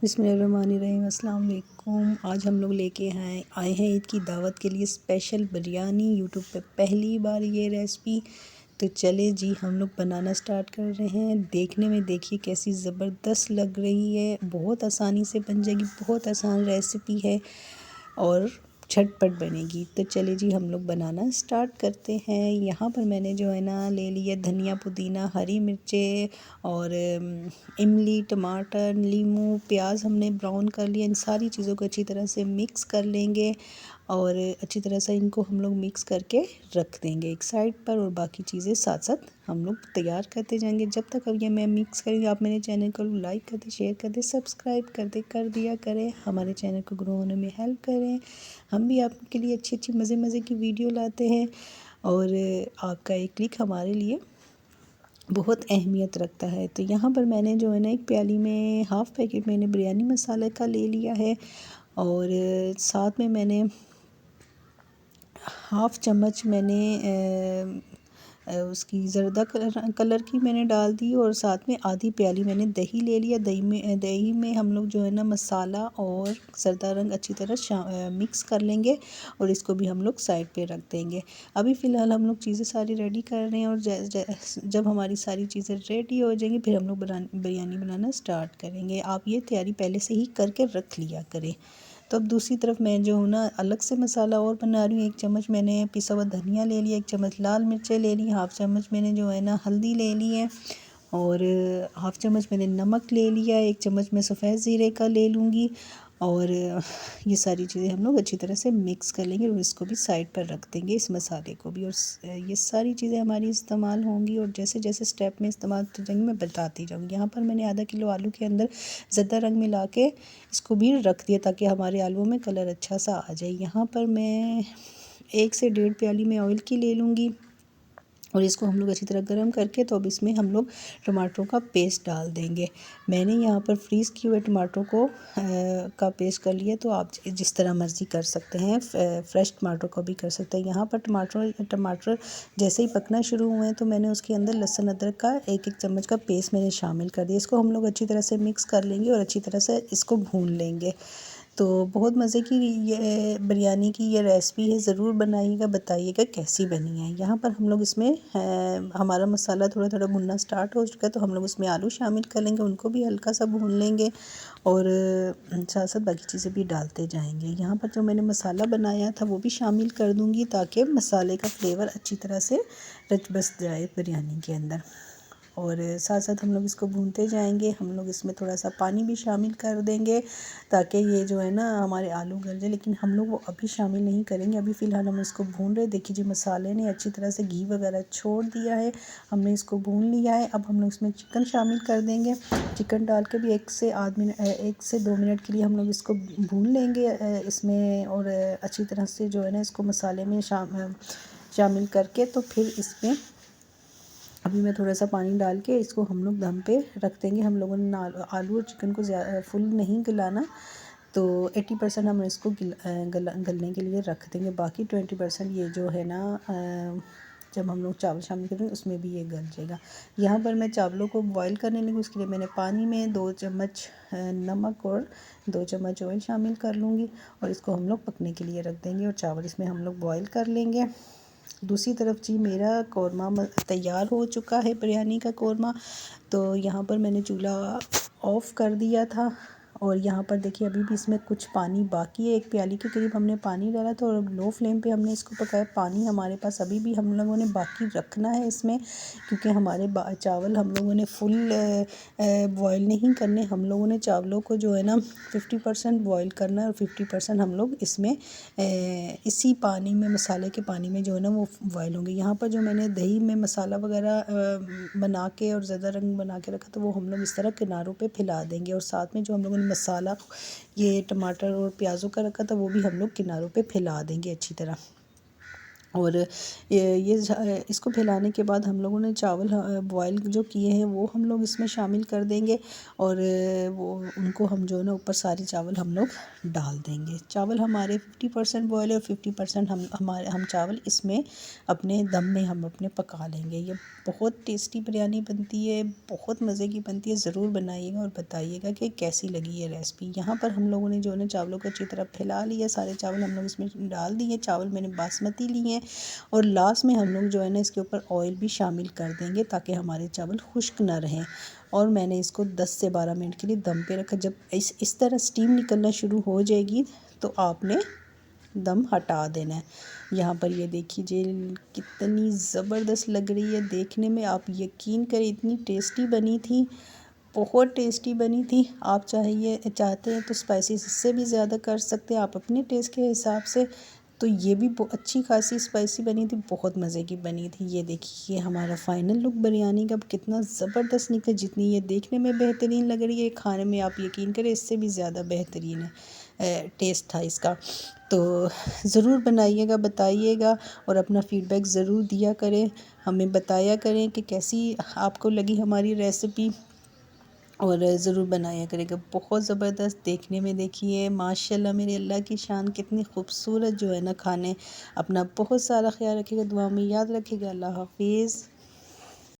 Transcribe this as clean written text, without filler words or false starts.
बिस्मिल्लाहिर्रहमानिर्रहीम, अस्सलाम वालेकुम। आज हम लोग लेके आए हैं ईद की दावत के लिए स्पेशल बिरयानी। यूट्यूब पे पहली बार ये रेसिपी। तो चले जी, हम लोग बनाना स्टार्ट कर रहे हैं। देखने में देखिए कैसी ज़बरदस्त लग रही है। बहुत आसानी से बन जाएगी, बहुत आसान रेसिपी है और झटपट बनेगी। तो चले जी, हम लोग बनाना स्टार्ट करते हैं। यहाँ पर मैंने जो है ना ले लिया धनिया, पुदीना, हरी मिर्चें और इमली, टमाटर, नींबू, प्याज हमने ब्राउन कर लिया। इन सारी चीज़ों को अच्छी तरह से मिक्स कर लेंगे और अच्छी तरह से इनको हम लोग मिक्स करके रख देंगे एक साइड पर, और बाकी चीज़ें साथ साथ हम लोग तैयार करते जाएंगे। जब तक अब ये मैं मिक्स करेंगे, आप मेरे चैनल को लाइक कर दें, शेयर कर दें, सब्सक्राइब कर दिया करें। हमारे चैनल को ग्रो होने में हेल्प करें। हम भी आपके लिए अच्छी अच्छी मज़े मज़े की वीडियो लाते हैं और आपका एक क्लिक हमारे लिए बहुत अहमियत रखता है। तो यहाँ पर मैंने जो है ना एक प्याली में हाफ़ पैकेट मैंने बिरयानी मसाले का ले लिया है और साथ में मैंने हाफ़ चम्मच मैंने उसकी ज़र्दा कलर की मैंने डाल दी और साथ में आधी प्याली मैंने दही ले लिया। दही में हम लोग जो है ना मसाला और ज़र्दा रंग अच्छी तरह मिक्स कर लेंगे और इसको भी हम लोग साइड पे रख देंगे। अभी फ़िलहाल हम लोग चीज़ें सारी रेडी कर रहे हैं और जब हमारी सारी चीज़ें रेडी हो जाएंगी फिर हम लोग बिरयानी बनाना स्टार्ट करेंगे। आप ये तैयारी पहले से ही करके रख लिया करें। तो अब दूसरी तरफ मैं जो हूँ ना अलग से मसाला और बना रही हूँ। एक चम्मच मैंने पिसा हुआ धनिया ले लिया, एक चम्मच लाल मिर्चें ले ली, हाफ़ चम्मच मैंने जो है ना हल्दी ले ली है और हाफ़ चम्मच मैंने नमक ले लिया, एक चम्मच मैं सफ़ेद ज़ीरे का ले लूँगी और ये सारी चीज़ें हम लोग अच्छी तरह से मिक्स कर लेंगे और इसको भी साइड पर रख देंगे, इस मसाले को भी। और ये सारी चीज़ें हमारी इस्तेमाल होंगी और जैसे जैसे स्टेप में इस्तेमाल हो जाएंगी मैं बताती जाऊँगी। यहाँ पर मैंने आधा किलो आलू के अंदर ज़्यादा रंग मिला के इसको भी रख दिया ताकि हमारे आलू में कलर अच्छा सा आ जाए। यहाँ पर मैं 1 से 1.5 प्याली में ऑयल की ले लूँगी और इसको हम लोग अच्छी तरह गर्म करके तो अब इसमें हम लोग टमाटरों का पेस्ट डाल देंगे। मैंने यहाँ पर फ्रीज़ किए हुए टमाटरों को का पेस्ट कर लिया, तो आप जिस तरह मर्ज़ी कर सकते हैं, फ्रेश टमाटर को भी कर सकते हैं। यहाँ पर टमाटर जैसे ही पकना शुरू हुए हैं तो मैंने उसके अंदर लहसुन अदरक का 1-1 चम्मच का पेस्ट मैंने शामिल कर दिया। इसको हम लोग अच्छी तरह से मिक्स कर लेंगे और अच्छी तरह से इसको भून लेंगे। तो बहुत मज़े की ये बिरयानी की ये रेसिपी है, ज़रूर बनाइएगा, बताइएगा कैसी बनी है। यहाँ पर हम लोग इसमें हमारा मसाला थोड़ा थोड़ा भुनना स्टार्ट हो चुका है तो हम लोग उसमें आलू शामिल कर लेंगे, उनको भी हल्का सा भून लेंगे और साथ साथ बाकी चीज़ें भी डालते जाएंगे। यहाँ पर जो मैंने मसाला बनाया था वो भी शामिल कर दूँगी ताकि मसाले का फ्लेवर अच्छी तरह से रच बस जाए बिरयानी के अंदर और साथ साथ हम लोग इसको भूनते जाएंगे। हम लोग इसमें थोड़ा सा पानी भी शामिल कर देंगे ताकि ये जो है ना हमारे आलू गल जाए, लेकिन हम लोग वो अभी शामिल नहीं करेंगे। अभी फ़िलहाल हम इसको भून रहे। देखिए जी, मसाले ने अच्छी तरह से घी वगैरह छोड़ दिया है, हमने इसको भून लिया है। अब हम लोग इसमें चिकन शामिल कर देंगे। चिकन डाल के भी 1 से 2 मिनट के लिए हम लोग इसको भून लेंगे इसमें और अच्छी तरह से जो है ना इसको मसाले में शामिल करके तो फिर इसमें अभी मैं थोड़ा सा पानी डाल के इसको हम लोग दम पे रख देंगे। हम लोगों ने आलू और चिकन को फुल नहीं गलाना, तो 80% हम इसको गलने के लिए रख देंगे। बाकी 20% ये जो है ना जब हम लोग चावल शामिल करेंगे उसमें भी ये गल जाएगा। यहाँ पर मैं चावलों को बॉईल करने लगी, उसके लिए मैंने पानी में 2 चम्मच नमक और 2 चम्मच ऑयल शामिल कर लूँगी और इसको हम लोग पकने के लिए रख देंगे और चावल इसमें हम लोग बॉईल कर लेंगे। दूसरी तरफ जी मेरा कौरमा तैयार हो चुका है, बिरयानी का कौरमा। तो यहाँ पर मैंने चूल्हा ऑफ़ कर दिया था और यहाँ पर देखिए अभी भी इसमें कुछ पानी बाकी है। 1 प्याली के करीब हमने पानी डाला था और लो फ्लेम पे हमने इसको पकाया। पानी हमारे पास अभी भी हम लोगों ने बाकी रखना है इसमें, क्योंकि हमारे चावल हम लोगों ने फुल बॉयल नहीं करने। हम लोगों ने चावलों को जो है ना 50% बॉयल करना है और 50% हम लोग इसमें इसी पानी में, मसाले के पानी में जो है ना वो बॉयल होंगे। यहाँ पर जो मैंने दही में मसाला वगैरह बना के और ज़्यादा रंग बना के रखा तो वो हम लोग इस तरह किनारों पे फैला देंगे और साथ में जो हम लोगों ने मसाला ये टमाटर और प्याज़ों का रखा था वो भी हम लोग किनारों पे फैला देंगे अच्छी तरह। और इसको फैलाने के बाद हम लोगों ने चावल बॉयल जो किए हैं वो हम लोग इसमें शामिल कर देंगे और वो उनको हम जो है ना ऊपर सारे चावल हम लोग डाल देंगे। चावल हमारे 50% बॉयल और 50% हम चावल इसमें अपने दम में हम अपने पका लेंगे। ये बहुत टेस्टी बिरयानी बनती है, बहुत मज़े की बनती है। ज़रूर बनाइएगा और बताइएगा कि कैसी लगी ये रेसिपी। यहाँ पर हम लोगों ने जो है ना चावलों को अच्छी तरह फैला लिया, सारे चावल हम लोग इसमें डाल दिए। चावल मैंने बासमती लिए हैं और लास्ट में हम लोग जो है ना इसके ऊपर ऑयल भी शामिल कर देंगे ताकि हमारे चावल खुश्क ना रहें। और मैंने इसको 10 से 12 मिनट के लिए दम पे रखा। जब इस तरह स्टीम निकलना शुरू हो जाएगी तो आपने दम हटा देना है। यहाँ पर ये देखिए कितनी ज़बरदस्त लग रही है देखने में, आप यकीन करें इतनी टेस्टी बनी थी, बहुत टेस्टी बनी थी। आप चाहते हैं तो स्पाइसी इससे भी ज़्यादा कर सकते हैं आप अपने टेस्ट के हिसाब से। तो ये भी अच्छी खासी स्पाइसी बनी थी, बहुत मज़े की बनी थी। ये देखिए हमारा फाइनल लुक बिरयानी का कितना ज़बरदस्त निकला। जितनी ये देखने में बेहतरीन लग रही है, खाने में आप यकीन करें इससे भी ज़्यादा बेहतरीन है टेस्ट था इसका। तो ज़रूर बनाइएगा, बताइएगा और अपना फ़ीडबैक ज़रूर दिया करें, हमें बताया करें कि कैसी आपको लगी हमारी रेसिपी और ज़रूर बनाया करेगा। बहुत ज़बरदस्त देखने में देखिए माशाल्लाह मेरे अल्लाह की शान कितनी खूबसूरत जो है ना खाने। अपना बहुत सारा ख्याल रखिएगा, दुआ में याद रखिएगा। अल्लाह हाफिज़।